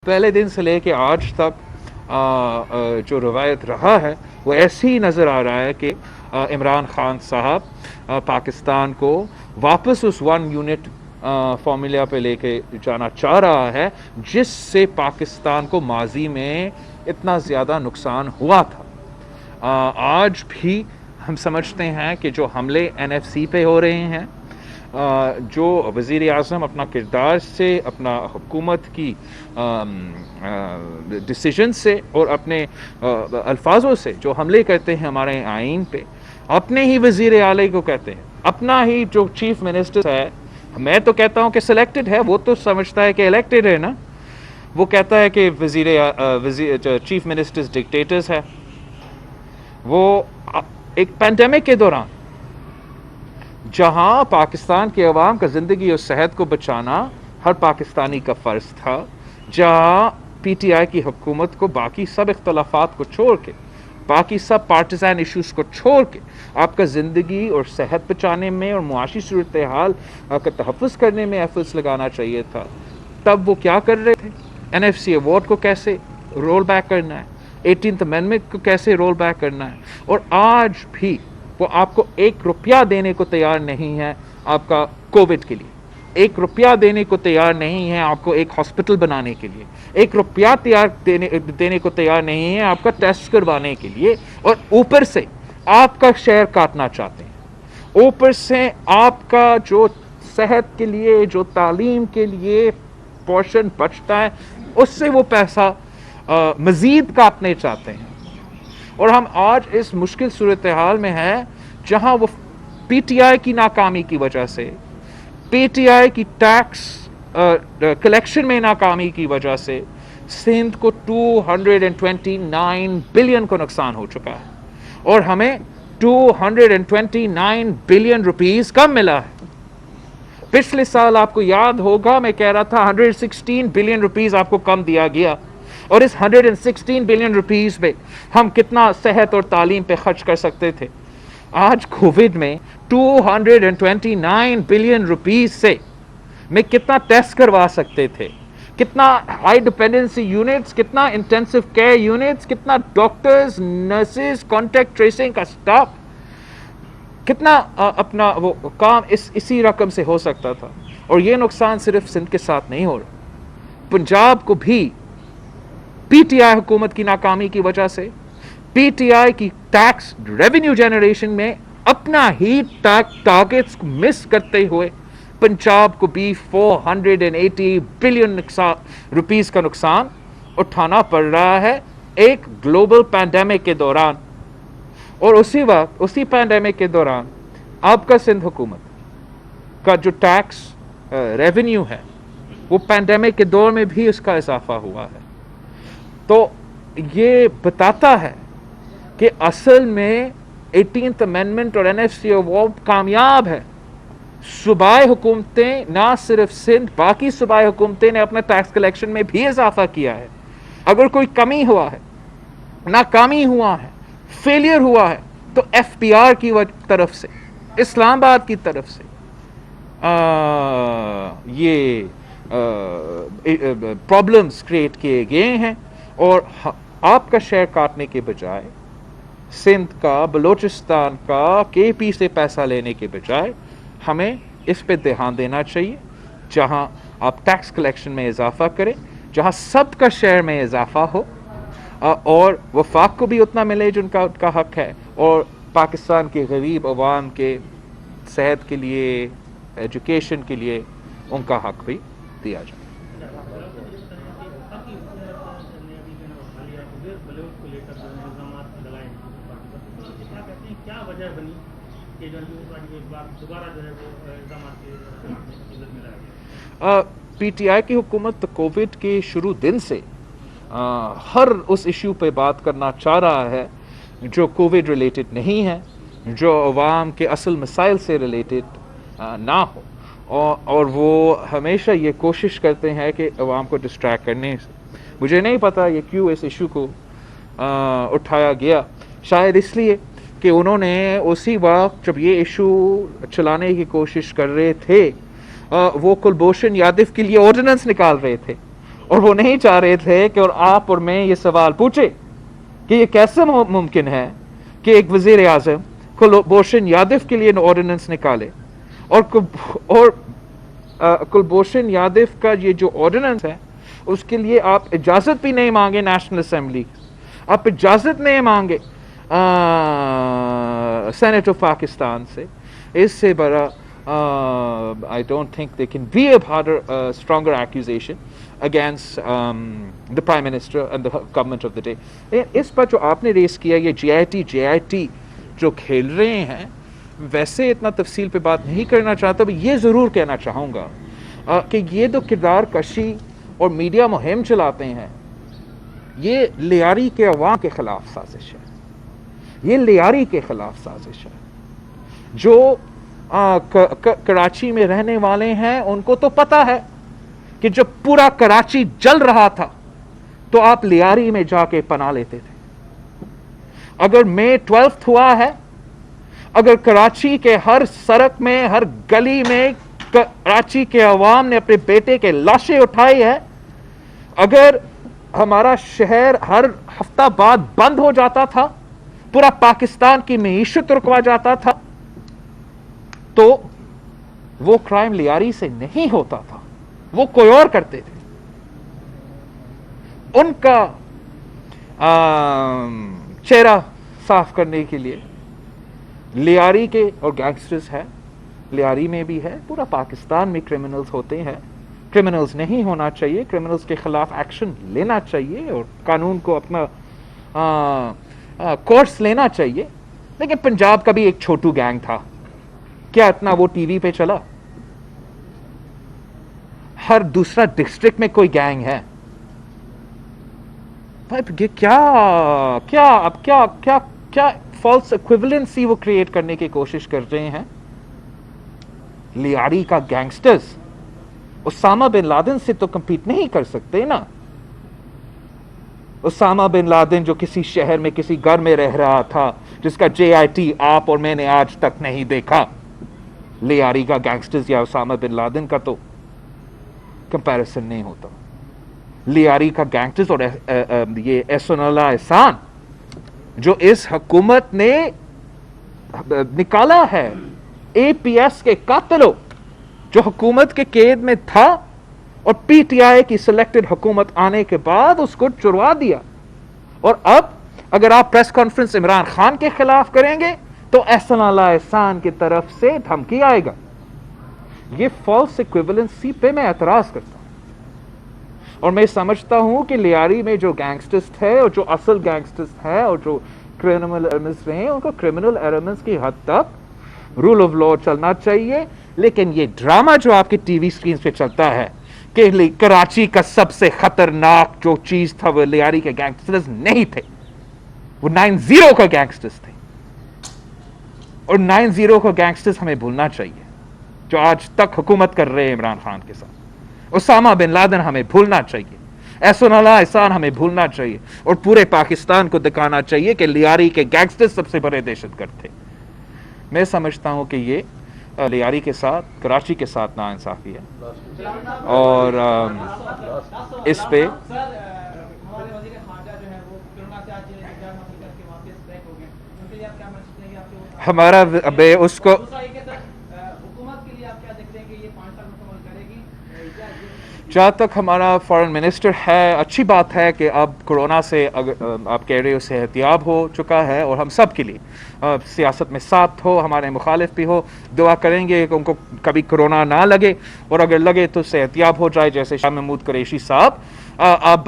पहले दिन से लेके आज तक जो रवायत रहा है वो ऐसे ही नज़र आ रहा है कि इमरान खान साहब पाकिस्तान को वापस उस 1 यूनिट फॉर्मूला पे लेके जाना चाह रहा है, जिससे पाकिस्तान को माजी में इतना ज़्यादा नुकसान हुआ था। आज भी हम समझते हैं कि जो हमले NFC पे हो रहे हैं, जो वज़ीर आज़म अपना किरदार से, अपना हुकूमत की डिसीजन से और अपने अल्फाजों से जो हमले करते हैं हमारे आइन पे, अपने ही वज़ीर आले को कहते हैं, अपना ही जो चीफ मिनिस्टर है, मैं तो कहता हूँ कि सिलेक्टेड है, वो तो समझता है कि इलेक्टेड है ना, वो कहता है कि चीफ मिनिस्टर्स डिक्टेटर्स है। वो एक पैंडेमिक के दौरान जहां पाकिस्तान के अवाम का ज़िंदगी और सेहत को बचाना हर पाकिस्तानी का फ़र्ज़ था, जहां PTI की हुकूमत को बाकी सब इख्तलाफात को छोड़ के, बाकी सब पार्टिजान इश्यूज़ को छोड़ के आपका ज़िंदगी और सेहत बचाने में और मुआशी सूरत हाल का तहफ़्फ़ुज़ करने में एफर्ट्स लगाना चाहिए था। तब वो क्या कर रहे थे? NFC अवार्ड को कैसे रोल बैक करना है, 18th अमेंडमेंट को कैसे रोल बैक करना है, और आज भी वो आपको 1 रुपया देने को तैयार नहीं है आपका कोविड के लिए, 1 रुपया देने को तैयार नहीं है आपको एक हॉस्पिटल बनाने के लिए, 1 रुपया देने को तैयार नहीं है आपका टेस्ट करवाने के लिए, और ऊपर से आपका शेयर काटना चाहते हैं। ऊपर से आपका जो सेहत के लिए, जो तालीम के लिए पोर्शन बचता है, उससे वो पैसा मज़ीद काटने चाहते हैं। और हम आज इस मुश्किल सूरत हाल में हैं जहां वो PTI की नाकामी की वजह से, PTI की टैक्स कलेक्शन में नाकामी की वजह से सिंध को 229 बिलियन को नुकसान हो चुका है, और हमें 229 बिलियन रुपीस कम मिला है। पिछले साल आपको याद होगा मैं कह रहा था 116 बिलियन रुपीस आपको कम दिया गया, और इस 116 बिलियन रुपीस पे हम कितना सेहत और तालीम पे खर्च कर सकते थे। आज कोविड में 229 बिलियन रुपीस से में कितना टेस्ट करवा सकते थे, कितना हाई डिपेंडेंसी यूनिट्स, कितना इंटेंसिव केयर यूनिट्स, कितना डॉक्टर्स, नर्सेज, कॉन्टैक्ट ट्रेसिंग का स्टाफ, कितना अपना वो काम इसी रकम से हो सकता था। और ये नुकसान सिर्फ सिंध के साथ नहीं हो रहा, पंजाब को भी PTI हुकूमत की नाकामी की वजह से, PTI की टैक्स रेवेन्यू जनरेशन में अपना ही टारगेट्स मिस करते हुए पंजाब को भी 480 बिलियन रुपीस का नुकसान उठाना पड़ रहा है एक ग्लोबल पैंडेमिक के दौरान। और उसी वक्त, उसी पैंडेमिक के दौरान आपका सिंध हुकूमत का जो टैक्स रेवेन्यू है वो पैंडेमिक के दौर में भी उसका इजाफा हुआ है। तो ये बताता है कि असल में 18th अमेंडमेंट और NFC अवार्ड कामयाब है। सूबाई हुकूमतें, ना सिर्फ सिंध, बाकी सूबाई हुकूमतें ने अपने टैक्स कलेक्शन में भी इजाफा किया है। अगर कोई कमी हुआ है, नाकामी हुआ है, फेलियर हुआ है, तो FPR की तरफ से, इस्लामाबाद की तरफ से ये प्रॉब्लम्स क्रिएट किए गए हैं, और आपका शेयर काटने के बजाय, सिंध का, बलूचिस्तान का, KP से पैसा लेने के बजाय हमें इस पे ध्यान देना चाहिए, जहां आप टैक्स कलेक्शन में इजाफा करें, जहां सबका शेयर में इजाफा हो, और वफाक को भी उतना मिले जिनका उनका हक है, और पाकिस्तान के गरीब अवाम के सेहत के लिए, एजुकेशन के लिए उनका हक भी दिया जाए। क्या वजह बनी कि जो दोबारा जो है वो इल्जाम में लाया गया? PTI की हुकूमत तो कोविड के शुरू दिन से हर उस इशू पे बात करना चाह रहा है जो कोविड रिलेटेड नहीं है, जो अवाम के असल मसाइल से रिलेटेड ना हो, और वो हमेशा ये कोशिश करते हैं कि अवाम को डिस्ट्रैक्ट करने से। मुझे नहीं पता ये क्यों इस इशू को उठाया गया, शायद इसलिए कि उन्होंने उसी वक्त जब ये इशू चलाने की कोशिश कर रहे थे, वो कुलभूषण यादव के लिए ऑर्डिनेंस निकाल रहे थे, और वो नहीं चाह रहे थे कि और आप और मैं ये सवाल पूछे कि ये कैसे मुमकिन है कि एक वजीर आजम कुलभूषण यादव के लिए ऑर्डिनेंस निकाले और कुलभूषण यादव का ये जो ऑर्डिनेंस है उसके लिए आप इजाजत भी नहीं मांगे नेशनल असेंबली, आप इजाजत नहीं मांगे सेनेट ऑफ पाकिस्तान से। इससे बड़ा I don't think they can be a harder stronger accusation against the prime minister and the government of the day. इस पर जो आपने रेस किया ये JIT जो खेल रहे हैं, वैसे इतना तफसील पे बात नहीं करना चाहता, ये ज़रूर कहना चाहूँगा कि ये तो किरदार कशी और मीडिया मुहिम चलाते हैं, ये लियारी के अवाम के ख़िलाफ़ साजिश है, ये लियारी के ख़िलाफ़ साजिश है। जो कराची में रहने वाले हैं उनको तो पता है कि जब पूरा कराची जल रहा था तो आप लियारी में जाके पनाह लेते थे। अगर May 12th हुआ है, अगर कराची के हर सड़क में, हर गली में कराची के अवाम ने अपने बेटे के लाशें उठाई है, अगर हमारा शहर हर हफ्ता बाद बंद हो जाता था, पूरा पाकिस्तान की मईशत रुकवा जाता था, तो वो क्राइम लियारी से नहीं होता था, वो कोई और करते थे। उनका चेहरा साफ करने के लिए लियारी के और गैंगस्टर्स है, लियारी में भी है, पूरा पाकिस्तान में क्रिमिनल्स होते हैं। क्रिमिनल्स नहीं होना चाहिए, क्रिमिनल्स के खिलाफ एक्शन लेना चाहिए और कानून को अपना कोर्स लेना चाहिए। लेकिन पंजाब का भी एक छोटू गैंग था, क्या इतना वो टीवी पे चला? हर दूसरा डिस्ट्रिक्ट में कोई गैंग है। भाई क्या फॉल्स इक्विवेलेंसी वो क्रिएट करने की कोशिश कर रहे हैं। लियारी का गैंगस्टर्स उसामा बिन लादेन से तो कंपीट नहीं कर सकते ना। उसामा बिन लादेन जो किसी शहर में किसी घर में रह रहा था, जिसका JIT आप और मैंने आज तक नहीं देखा, लियारी का गैंगस्टर्स या उसामा बिन लादेन का तो कंपैरिजन नहीं होता। लियारी का गैंगस्टर्स और ये एहसानुल्लाह एहसान जो इस हुकूमत ने निकाला है, APS के कातिलों जो हुकूमत के कैद में था और PTI की सिलेक्टेड हुकूमत आने के बाद उसको छुड़वा दिया। और अब अगर आप प्रेस कॉन्फ्रेंस इमरान खान के खिलाफ करेंगे तो एहसानुल्लाह एहसान की तरफ से धमकी आएगा। ये फॉल्स इक्विवेलेंसी पे मैं एतराज करता हूं और मैं समझता हूं कि लियारी में जो गैंगस्टर्स थे और जो असल गैंगस्टर्स हैं और जो क्रिमिनल एलिमेंट्स रहे, उनको क्रिमिनल एलिमेंट्स की हद तक रूल ऑफ लॉ चलना चाहिए। लेकिन ये ड्रामा जो आपकी टीवी स्क्रीन पे चलता है कि कराची का सबसे खतरनाक जो चीज था वो लियारी के गैंगस्टर्स नहीं थे, वो 90 का गैंगस्टर्स थे। और 90 का गैंगस्टर्स हमें भूलना चाहिए जो आज तक हुकूमत कर रहे हैं इमरान खान के साथ। उसामा बिन लादेन हमें भूलना चाहिए, एहसानुल्लाह एहसान हमें भूलना चाहिए और पूरे पाकिस्तान को दिखाना चाहिए कि लियारी के गैंगस्टर्स सबसे बड़े दहशतगर्द थे। मैं समझता हूं कि ये लियारी के साथ, कराची के साथ नाइंसाफी है और इस पे हमारा उसको जहाँ तक हमारा फॉरेन मिनिस्टर है, अच्छी बात है कि अब कोरोना से अगर आप कह रहे हो सेहतियाब हो चुका है और हम सब के लिए सियासत में साथ हो, हमारे मुखालिफ भी हो, दुआ करेंगे कि उनको कभी कोरोना ना लगे और अगर लगे तो सेहतियाब हो जाए, जैसे शाह महमूद कुरैशी साहब अब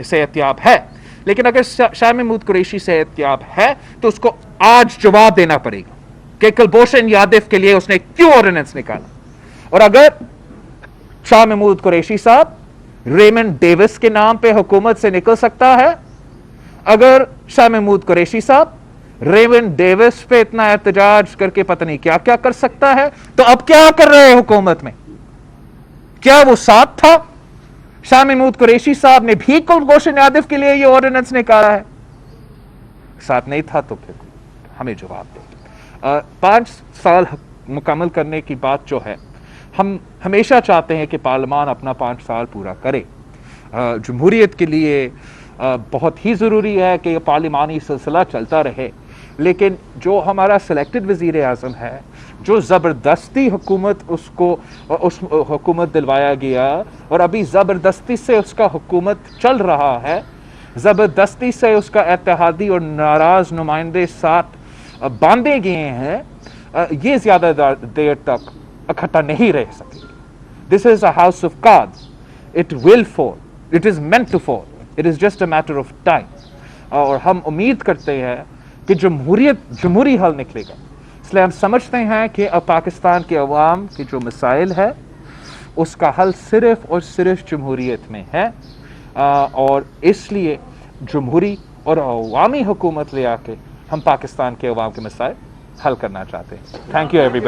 सेहतियाब है। लेकिन अगर शाह महमूद कुरैशी सेहतियाब है तो उसको आज जवाब देना पड़ेगा कि कुलभूषण यादव के लिए उसने क्यों ऑर्डिनेंस निकाला। और अगर शाह महमूद कुरैशी साहब रेमंड डेविस के नाम पे हुकूमत से निकल सकता है, अगर शाह महमूद कुरैशी साहब रेमंड डेविस पे इतना एहतजाज करके पता नहीं क्या क्या कर सकता है, तो अब क्या कर रहे हैं हुकूमत में? क्या वो साथ था? शाह महमूद कुरैशी साहब ने भी कुलभूषण यादव के लिए ये ऑर्डिनेंस निकाला है? साथ नहीं था तो फिर हमें जवाब दे। 5 साल मुकम्मल करने की बात जो है, हम हमेशा चाहते हैं कि पार्लियामान अपना 5 साल पूरा करे। जमहूरियत के लिए बहुत ही ज़रूरी है कि ये पार्लिमानी सिलसिला चलता रहे। लेकिन जो हमारा सिलेक्टेड वज़ीर आज़म है, जो ज़बरदस्ती हुकूमत उसको उस हुकूमत दिलवाया गया और अभी ज़बरदस्ती से उसका हुकूमत चल रहा है, ज़बरदस्ती से उसका इत्तेहादी और नाराज़ नुमाइंदे साथ बांधे गए हैं, ये ज़्यादा देर तक इकट्ठा नहीं रह सकेंगे। This is a house of cards, it will fall, it is meant to fall, it is just a matter of time. और हम उम्मीद करते हैं कि जमहूरी हल निकलेगा। इसलिए हम समझते हैं कि अब पाकिस्तान के अवाम की जो मसाइल है उसका हल सिर्फ़ और सिर्फ जमहूरियत में है, और इसलिए जमहूरी और अवामी हुकूमत ले आके हम पाकिस्तान के अवाम के मसाइल हल करना चाहते हैं। Thank you everybody.